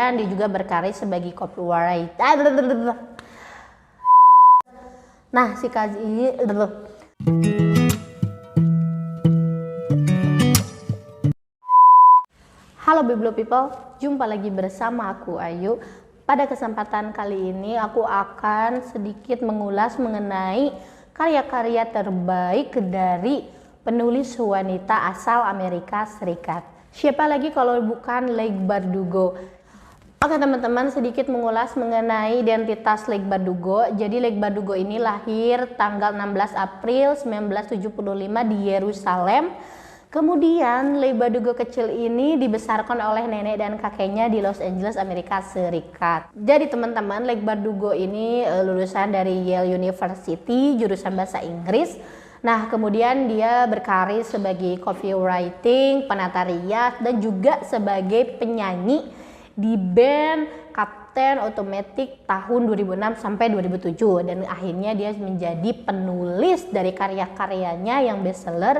Dan dia juga berkarya sebagai copywriter. Nah, si Kaz ini Halo Biblo People, jumpa lagi bersama aku Ayu. Pada kesempatan kali ini aku akan sedikit mengulas mengenai karya-karya terbaik dari penulis wanita asal Amerika Serikat. Siapa lagi kalau bukan Leigh Bardugo. Oke teman-teman, sedikit mengulas mengenai identitas Leigh Bardugo. Jadi Leigh Bardugo ini lahir tanggal 16 April 1975 di Yerusalem. Kemudian Leigh Bardugo kecil ini dibesarkan oleh nenek dan kakeknya di Los Angeles, Amerika Serikat. Jadi teman-teman, Leigh Bardugo ini lulusan dari Yale University, jurusan bahasa Inggris. Nah, kemudian dia berkarir sebagai copywriting, penata rias, dan juga sebagai penyanyi di band Captain Automatic tahun 2006 sampai 2007, dan akhirnya dia menjadi penulis dari karya-karyanya yang bestseller.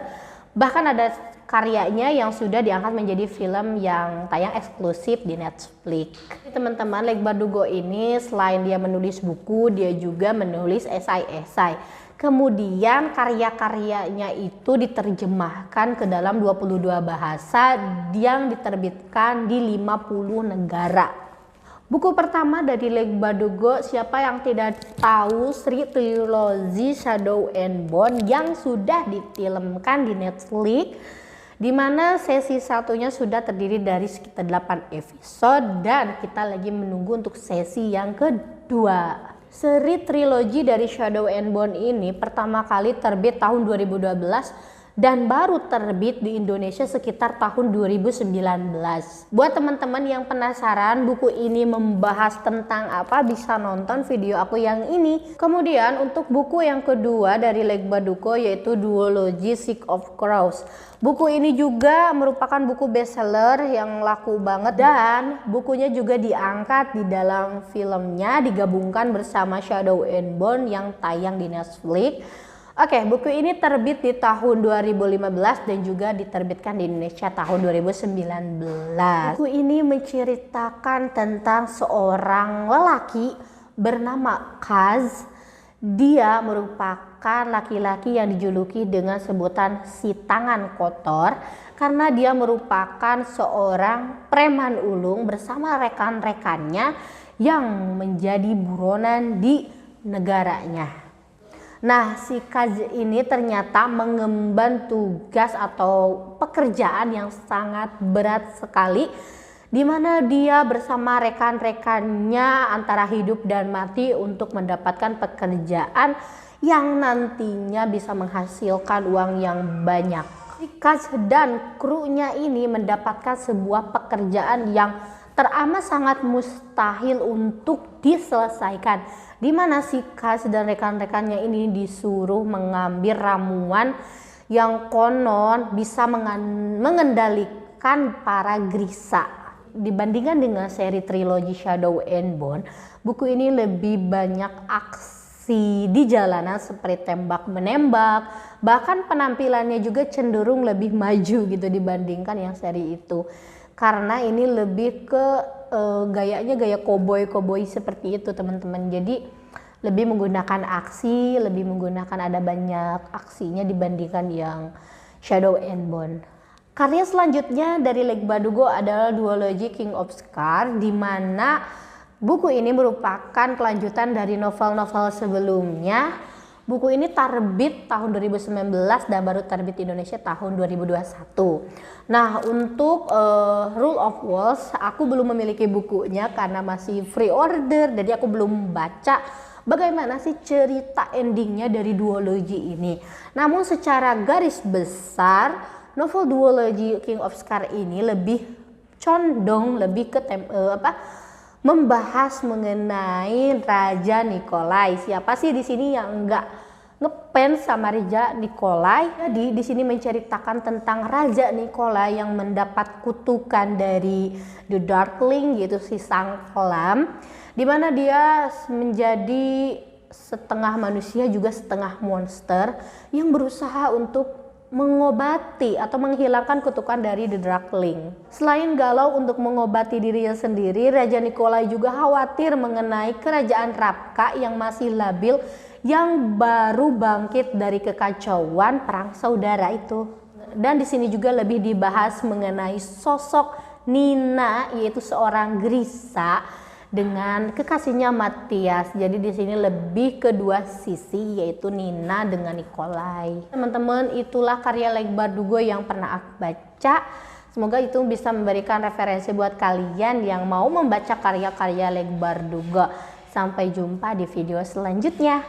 Bahkan ada karyanya yang sudah diangkat menjadi film yang tayang eksklusif di Netflix. Teman-teman, Leigh Bardugo ini selain dia menulis buku, dia juga menulis esai-esai. Kemudian karya-karyanya itu diterjemahkan ke dalam 22 bahasa yang diterbitkan di 50 negara. Buku pertama dari Leigh Bardugo, siapa yang tidak tahu, Sri Trilogy Shadow and Bone, yang sudah difilmkan di Netflix, di mana sesi satunya sudah terdiri dari sekitar 8 episode dan kita lagi menunggu untuk sesi yang kedua. Seri trilogi dari Shadow and Bone ini pertama kali terbit tahun 2012 dan baru terbit di Indonesia sekitar tahun 2019. Buat teman-teman yang penasaran buku ini membahas tentang apa, bisa nonton video aku yang ini. Kemudian untuk buku yang kedua dari Leigh Bardugo yaitu Duology Sick of Crows. Buku ini juga merupakan buku bestseller yang laku banget dan bukunya juga diangkat di dalam filmnya, digabungkan bersama Shadow and Bone yang tayang di Netflix. Oke, buku ini terbit di tahun 2015 dan juga diterbitkan di Indonesia tahun 2019. Buku ini menceritakan tentang seorang lelaki bernama Kaz. Dia merupakan laki-laki yang dijuluki dengan sebutan si tangan kotor karena dia merupakan seorang preman ulung bersama rekan-rekannya yang menjadi buronan di negaranya. Nah, si Kaz ini ternyata mengemban tugas atau pekerjaan yang sangat berat sekali, di mana dia bersama rekan-rekannya antara hidup dan mati untuk mendapatkan pekerjaan yang nantinya bisa menghasilkan uang yang banyak. Kaz dan krunya ini mendapatkan sebuah pekerjaan yang teramat sangat mustahil untuk diselesaikan, di mana si Kaz dan rekan-rekannya ini disuruh mengambil ramuan yang konon bisa mengendalikan para gerisa. Dibandingkan dengan seri trilogi Shadow and Bone, buku ini lebih banyak aksi di jalanan seperti tembak-menembak, bahkan penampilannya juga cenderung lebih maju gitu dibandingkan yang seri itu. Karena ini lebih ke gayanya gaya koboi seperti itu teman-teman. Jadi lebih menggunakan aksi, lebih menggunakan ada banyak aksinya dibandingkan yang Shadow and Bone. Karya selanjutnya dari Leigh Bardugo adalah Duology King of Scars, di mana buku ini merupakan kelanjutan dari novel-novel sebelumnya. Buku ini terbit tahun 2019 dan baru terbit di Indonesia tahun 2021. Nah, untuk Rule of Walls aku belum memiliki bukunya karena masih free order, jadi aku belum baca bagaimana sih cerita endingnya dari duologi ini. Namun secara garis besar novel Duology King of Scars ini lebih condong lebih ke membahas mengenai Raja Nikolai. Siapa sih di sini yang enggak ngefans sama Raja Nikolai? Jadi di sini menceritakan tentang Raja Nikolai yang mendapat kutukan dari The Darkling, yaitu si sang kelam, di mana dia menjadi setengah manusia juga setengah monster yang berusaha untuk mengobati atau menghilangkan kutukan dari The Darkling. Selain galau untuk mengobati dirinya sendiri, Raja Nikolai juga khawatir mengenai kerajaan Rabka yang masih labil, yang baru bangkit dari kekacauan perang saudara itu. Dan di sini juga lebih dibahas mengenai sosok Nina, yaitu seorang Grisa dengan kekasihnya Matthias. Jadi di sini lebih kedua sisi, yaitu Nina dengan Nikolai. Teman-teman, itulah karya Leigh Bardugo yang pernah aku baca. Semoga itu bisa memberikan referensi buat kalian yang mau membaca karya-karya Leigh Bardugo. Sampai jumpa di video selanjutnya.